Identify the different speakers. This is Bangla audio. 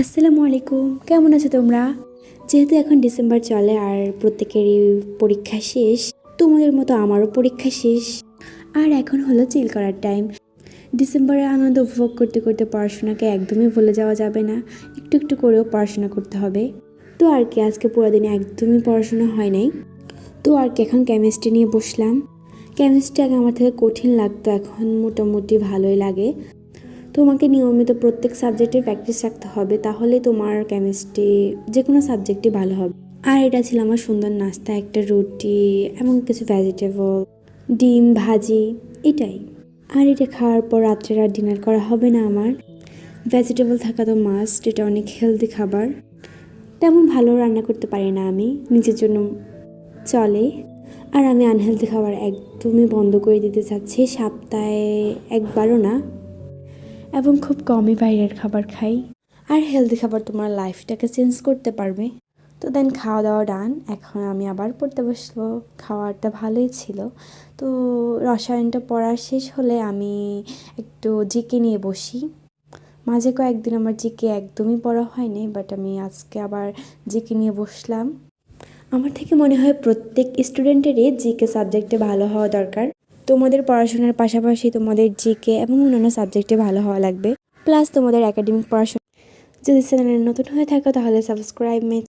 Speaker 1: আসসালামু আলাইকুম, কেমন আছো তোমরা? যেহেতু এখন ডিসেম্বর চলে আর প্রত্যেকেরই পরীক্ষা শেষ, তোমাদের মতো আমারও পরীক্ষা শেষ। আর এখন হলো চিল করার টাইম। ডিসেম্বরের আনন্দ উপভোগ করতে করতে পড়াশোনাকে একদমই ভুলে যাওয়া যাবে না। একটু একটু করেও পড়াশোনা করতে হবে। তো আর কি, আজকে পুরো দিনে একদমই পড়াশোনা হয় নাই। তো আর কি, এখন কেমিস্ট্রি নিয়ে বসলাম। কেমিস্ট্রি আগে আমার থেকে কঠিন লাগতো, এখন মোটামুটি ভালোই লাগে। তোমাকে নিয়মিত প্রত্যেক সাবজেক্টের প্র্যাকটিস রাখতে হবে, তাহলে তোমার কেমিস্ট্রি যে কোনো সাবজেক্টই ভালো হবে। আর এটা ছিল আমার সুন্দর নাস্তা, একটা রুটি এবং কিছু ভেজিটেবল, ডিম ভাজি, এটাই। আর এটা খাওয়ার পর রাত্রে আর ডিনার করা হবে না আমার। ভেজিটেবল থাকা তো মাস্ট, এটা অনেক হেলদি খাবার। তেমন ভালো রান্না করতে পারি না আমি, নিজের জন্য চলে। আর আমি আনহেলদি খাবার একদমই বন্ধ করে দিতে চাচ্ছি, সপ্তাহে একবারও না, এবং খুব কমই বাইরের খাবার খাই। আর হেলদি খাবার তোমার লাইফটাকে চেঞ্জ করতে পারবে। তো দেন খাওয়া দাওয়া ডান, এখন আমি আবার পড়তে বসবো। খাওয়াটা ভালোই ছিল। তো রসায়নটা পড়া শেষ হলে আমি একটু জিকে নিয়ে বসি। মাঝে কয়েকদিন আমার জিকে একদমই পড়া হয়নি, বাট আমি আজকে আবার জিকে নিয়ে বসলাম। আমার থেকে মনে হয় প্রত্যেক স্টুডেন্টেরই জিকে সাবজেক্টে ভালো হওয়া দরকার। তোমাদের পড়াশোনার পাশাপাশি তোমাদের জিকে এবং অন্যান্য সাবজেক্টে ভালো হওয়া লাগবে, প্লাস তোমাদের একাডেমিক পড়াশোনা। যদি চ্যানেলে নতুন হয়ে থাকো তাহলে সাবস্ক্রাইব